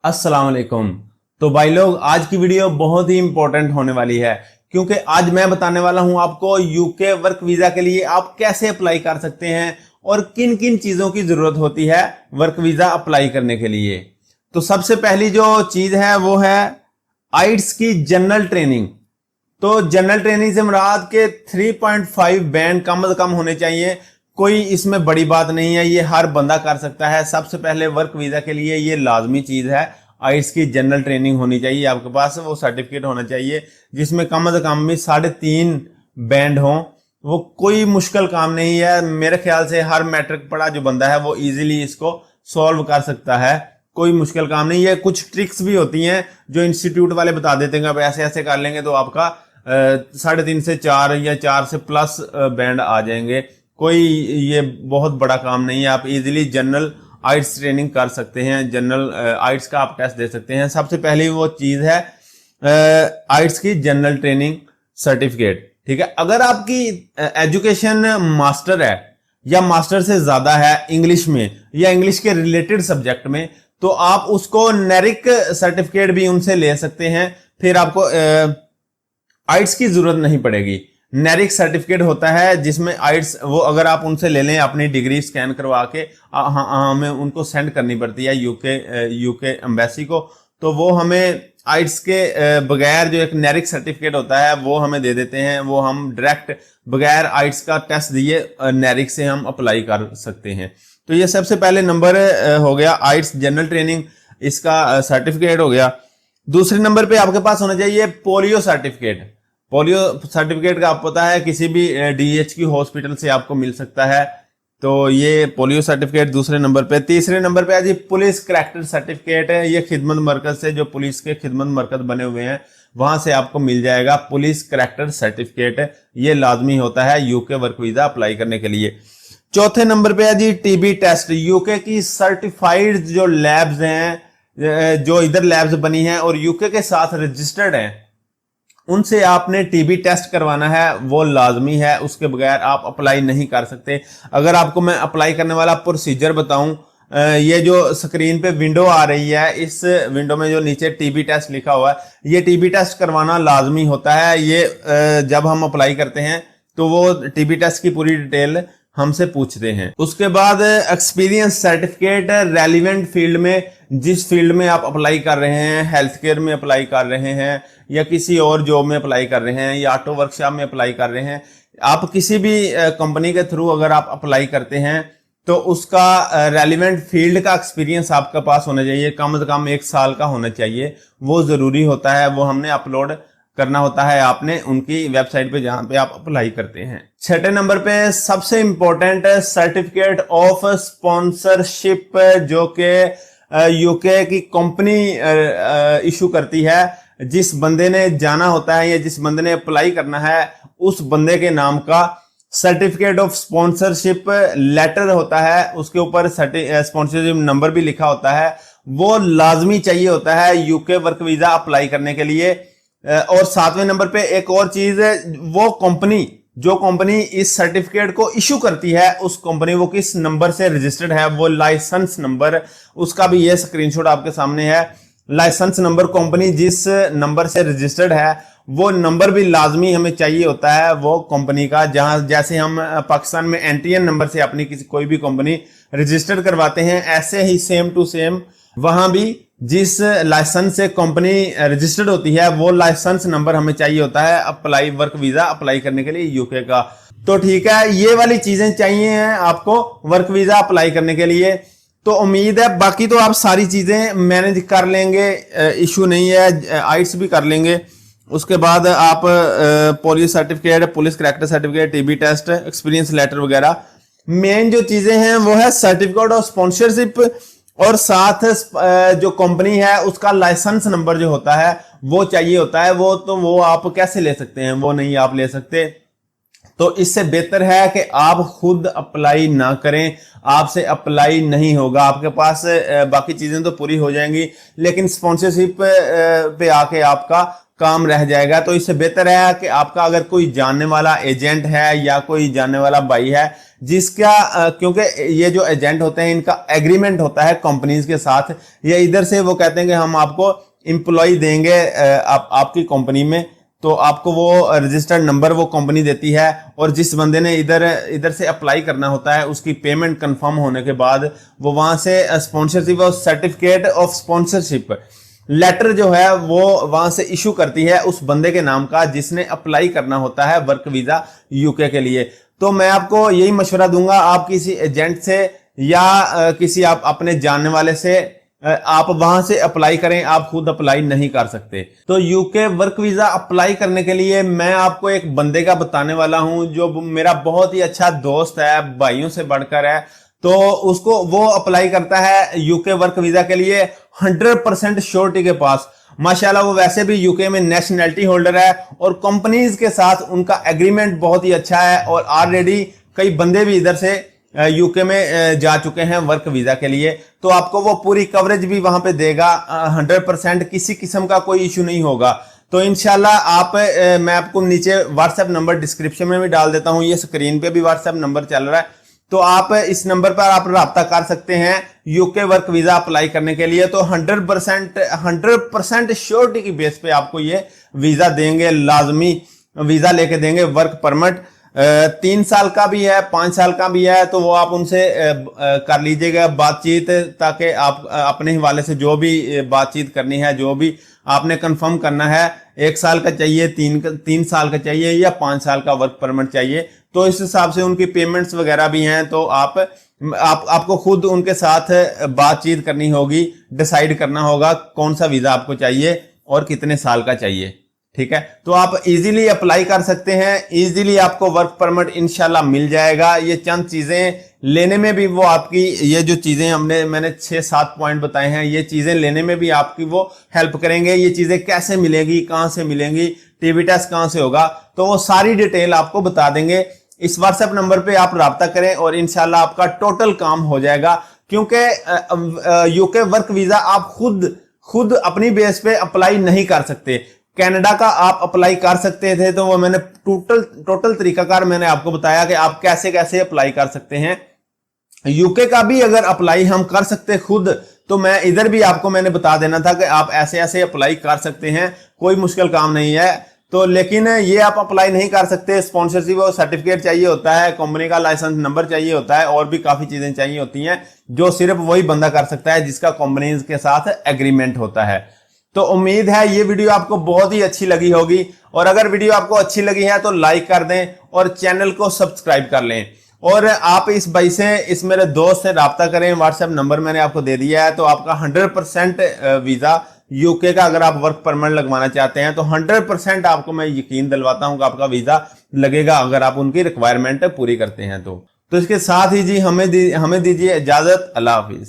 अस्सलाम वालेकुम। तो भाई लोग, आज की वीडियो बहुत ही इंपॉर्टेंट होने वाली है क्योंकि आज मैं बताने वाला हूं आपको यूके वर्क वीजा के लिए आप कैसे अप्लाई कर सकते हैं और किन किन चीजों की जरूरत होती है वर्क वीजा अप्लाई करने के लिए। तो सबसे पहली जो चीज है वो है आइट्स की जनरल ट्रेनिंग। तो जनरल ट्रेनिंग से मुराद के 3.5 बैंड कम से कम होने चाहिए। कोई इसमें बड़ी बात नहीं है, ये हर बंदा कर सकता है। सबसे पहले वर्क वीजा के लिए ये लाजमी चीज है, आइट्स की जनरल ट्रेनिंग होनी चाहिए आपके पास। वो सर्टिफिकेट होना चाहिए जिसमें कम से कम भी 3.5 बैंड हो। वो कोई मुश्किल काम नहीं है, मेरे ख्याल से हर मैट्रिक पढ़ा जो बंदा है वो इजीली इसको सॉल्व कर सकता है। कोई मुश्किल काम नहीं है। कुछ ट्रिक्स भी होती हैं जो इंस्टीट्यूट वाले बता देते हैं, अब ऐसे ऐसे कर लेंगे तो आपका 3.5 से 4 या 4 से प्लस बैंड आ जाएंगे। कोई ये बहुत बड़ा काम नहीं है, आप इजीली जनरल आइट्स ट्रेनिंग कर सकते हैं। जनरल आइट्स का आप टेस्ट दे सकते हैं। सबसे पहली वो चीज है आइट्स की जनरल ट्रेनिंग सर्टिफिकेट। ठीक है, अगर आपकी एजुकेशन मास्टर है या मास्टर से ज्यादा है इंग्लिश में या इंग्लिश के रिलेटेड सब्जेक्ट में, तो आप उसको नेरिक सर्टिफिकेट भी उनसे ले सकते हैं। फिर आपको आइट्स की जरूरत नहीं पड़ेगी। नेरिक सर्टिफिकेट होता है जिसमें आइट्स, वो अगर आप उनसे ले लें अपनी डिग्री स्कैन करवा के, हमें उनको सेंड करनी पड़ती है यूके एम्बेसी को। तो वो हमें आइट्स के बगैर जो एक नेरिक सर्टिफिकेट होता है वो हमें दे देते हैं। वो हम डायरेक्ट बगैर आइट्स का टेस्ट दिए नेरिक से हम अप्लाई कर सकते हैं। तो ये सबसे पहले नंबर हो गया आइट्स जनरल ट्रेनिंग, इसका सर्टिफिकेट हो गया। दूसरे नंबर पे आपके पास होना चाहिए पोलियो सर्टिफिकेट। पोलियो सर्टिफिकेट का आपको पता है किसी भी डीएच की हॉस्पिटल से आपको मिल सकता है। तो ये पोलियो सर्टिफिकेट दूसरे नंबर पे। तीसरे नंबर पे है जी पुलिस करैक्टर सर्टिफिकेट है। ये खिदमत मरकज से, जो पुलिस के खिदमत मरकज बने हुए हैं वहां से आपको मिल जाएगा पुलिस करैक्टर सर्टिफिकेट। ये लाजमी होता है यूके वर्क वीजा अप्लाई करने के लिए। चौथे नंबर पे है जी टीबी टेस्ट। यूके की सर्टिफाइड जो लैब्स हैं, जो इधर लैब्स बनी हैं और यूके के साथ रजिस्टर्ड हैं, उनसे आपने टीबी टेस्ट करवाना है। वो लाजमी है, उसके बगैर आप अप्लाई नहीं कर सकते। अगर आपको मैं अप्लाई करने वाला प्रोसीजर बताऊं, ये जो स्क्रीन पे विंडो आ रही है, इस विंडो में जो नीचे टीबी टेस्ट लिखा हुआ है, ये टीबी टेस्ट करवाना लाजमी होता है। ये जब हम अप्लाई करते हैं तो वो टीबी टेस्ट की पूरी डिटेल हमसे पूछते हैं। उसके बाद एक्सपीरियंस सर्टिफिकेट, रेलिवेंट फील्ड में, जिस फील्ड में आप अप्लाई कर रहे हैं, हेल्थ केयर में अप्लाई कर रहे हैं या किसी और जॉब में अप्लाई कर रहे हैं या ऑटो वर्कशॉप में अप्लाई कर रहे हैं, आप किसी भी कंपनी के थ्रू अगर आप अप्लाई करते हैं तो उसका रेलिवेंट फील्ड का एक्सपीरियंस आपके पास होना चाहिए। कम से कम 1 साल का होना चाहिए। वो जरूरी होता है, वो हमने अपलोड करना होता है आपने उनकी वेबसाइट पे जहां पे आप अप्लाई करते हैं। छठे नंबर पे सबसे इंपॉर्टेंट सर्टिफिकेट ऑफ स्पॉन्सरशिप, जो कि यूके की कंपनी इशू करती है। जिस बंदे ने जाना होता है या जिस बंदे ने अप्लाई करना है, उस बंदे के नाम का सर्टिफिकेट ऑफ स्पॉन्सरशिप लेटर होता है, उसके ऊपर स्पॉन्सरशिप नंबर भी लिखा होता है। वो लाजमी चाहिए होता है यूके वर्क वीजा अप्लाई करने के लिए। और 7वें नंबर पे एक और चीज है, वो कंपनी, जो कंपनी इस सर्टिफिकेट को इशू करती है, उस कंपनी वो किस नंबर से रजिस्टर्ड है, वो लाइसेंस नंबर, उसका भी ये स्क्रीनशॉट आपके सामने है। लाइसेंस नंबर, कंपनी जिस नंबर से रजिस्टर्ड है वो नंबर भी लाजमी हमें चाहिए होता है वो कंपनी का। जहां जैसे हम पाकिस्तान में एनटीएन नंबर से अपनी किसी कोई भी कंपनी रजिस्टर्ड करवाते हैं, ऐसे ही सेम टू सेम वहां भी जिस लाइसेंस से कंपनी रजिस्टर्ड होती है वो लाइसेंस नंबर हमें चाहिए होता है अप्लाई वर्क वीजा अप्लाई करने के लिए यूके का। तो ठीक है, ये वाली चीजें चाहिए हैं आपको वर्क वीजा अप्लाई करने के लिए। तो उम्मीद है बाकी तो आप सारी चीजें मैनेज कर लेंगे, इशू नहीं है, आइट्स भी कर लेंगे। उसके बाद आप polio certificate, police character certificate, TB test, experience letter वगैरह। मेन जो चीजें हैं वो है सर्टिफिकेट ऑफ स्पॉन्सरशिप और साथ जो कंपनी है उसका लाइसेंस नंबर जो होता है वो चाहिए होता है। वो आप कैसे ले सकते हैं? वो नहीं आप ले सकते। तो इससे बेहतर है कि आप खुद अप्लाई ना करें, आपसे अप्लाई नहीं होगा। आपके पास बाकी चीजें तो पूरी हो जाएंगी लेकिन स्पॉन्सरशिप पे आके आपका काम रह जाएगा। तो इससे बेहतर है कि आपका अगर कोई जानने वाला एजेंट है या कोई जानने वाला भाई है जिसका क्योंकि ये जो एजेंट होते हैं इनका एग्रीमेंट होता है कंपनीज के साथ, या इधर से वो कहते हैं कि हम आपको एम्प्लॉय देंगे आपकी कंपनी में, तो आपको वो रजिस्टर्ड नंबर वो कंपनी देती है, और जिस बंदे ने इधर से अप्लाई करना होता है उसकी पेमेंट कंफर्म होने के बाद वो वहां से स्पॉन्सरशिप और सर्टिफिकेट ऑफ स्पॉन्सरशिप लेटर जो है वो वहां से इशू करती है उस बंदे के नाम का जिसने अप्लाई करना होता है वर्क वीजा यूके के लिए। तो मैं आपको यही मशवरा दूंगा, आप किसी एजेंट से या किसी आप अपने जानने वाले से आप वहां से अप्लाई करें, आप खुद अप्लाई नहीं कर सकते। तो यूके वर्क वीजा अप्लाई करने के लिए मैं आपको एक बंदे का बताने वाला हूं जो मेरा बहुत ही अच्छा दोस्त है, भाइयों से बढ़कर है। तो उसको वो अप्लाई करता है यूके वर्क वीजा के लिए 100% श्योरिटी के पास। माशाल्लाह वो वैसे भी यूके में नेशनैलिटी होल्डर है और कंपनीज के साथ उनका एग्रीमेंट बहुत ही अच्छा है, और ऑलरेडी कई बंदे भी इधर से यूके में जा चुके हैं वर्क वीजा के लिए। तो आपको वो पूरी कवरेज भी वहां पे देगा 100%, किसी किस्म का कोई इशू नहीं होगा। तो इंशाल्लाह आप मैं आपको नीचे व्हाट्सएप नंबर डिस्क्रिप्शन में भी डाल देता हूं, ये स्क्रीन पे भी व्हाट्सएप नंबर चल रहा है, तो आप इस नंबर पर आप राब्ता कर सकते हैं यूके वर्क वीजा अप्लाई करने के लिए। तो 100% श्योरिटी की बेस पे आपको ये वीजा देंगे, लाजमी वीजा लेके देंगे, वर्क परमिट 3 साल का भी है, 5 साल का भी है। तो वो आप उनसे कर लीजिएगा बातचीत, ताकि आप अपने हवाले से जो भी बातचीत करनी है, जो भी आपने कंफर्म करना है, 1 साल का चाहिए, 3 साल का चाहिए या 5 साल का वर्क परमिट चाहिए, तो इस हिसाब से उनकी पेमेंट्स वगैरह भी हैं। तो आपको खुद उनके साथ बातचीत करनी होगी, डिसाइड करना होगा कौन सा वीजा आपको चाहिए और कितने साल का चाहिए। ठीक है, तो आप इजीली अप्लाई कर सकते हैं, इजीली आपको वर्क परमिट इंशाल्लाह मिल जाएगा। ये चंद चीजें लेने में भी वो आपकी, ये जो चीजें मैंने 6-7 पॉइंट बताए हैं, ये चीजें लेने में भी आपकी वो हेल्प करेंगे। ये चीजें कैसे मिलेगी, कहां से मिलेंगी, टीवी टेस्ट कहां से होगा, तो वो सारी डिटेल आपको बता देंगे। इस व्हाट्सएप नंबर पे आप राब्ता करें और इंशाल्लाह आपका टोटल काम हो जाएगा। क्योंकि यूके वर्क वीजा आप खुद अपनी बेस पे अप्लाई नहीं कर सकते। कनाडा का आप अप्लाई कर सकते थे, तो वो मैंने टोटल तरीकाकार मैंने आपको बताया कि आप कैसे कैसे अप्लाई कर सकते हैं। यूके का भी अगर अप्लाई हम कर सकते खुद, तो मैं इधर भी आपको मैंने बता देना था कि आप ऐसे ऐसे अप्लाई कर सकते हैं, कोई मुश्किल काम नहीं है। तो लेकिन ये आप अप्लाई नहीं कर सकते, स्पॉन्सरशिप और सर्टिफिकेट चाहिए होता है, कंपनी का लाइसेंस नंबर चाहिए होता है, और भी काफी चीजें चाहिए होती हैं जो सिर्फ वही बंदा कर सकता है जिसका कंपनीज के साथ एग्रीमेंट होता है। तो उम्मीद है ये वीडियो आपको बहुत ही अच्छी लगी होगी, और अगर वीडियो आपको अच्छी लगी है तो लाइक कर दें और चैनल को सब्सक्राइब कर लें। और आप इस भाई से, इस मेरे दोस्त से राब्ता करें, व्हाट्सएप नंबर मैंने आपको दे दिया है। तो आपका 100% वीजा यूके का अगर आप वर्क परमिट लगवाना चाहते हैं तो 100% आपको मैं यकीन दिलवाता हूं कि आपका वीजा लगेगा, अगर आप उनकी रिक्वायरमेंट पूरी करते हैं। तो इसके साथ ही जी हमें दीजिए इजाजत। अल्लाह हाफिज।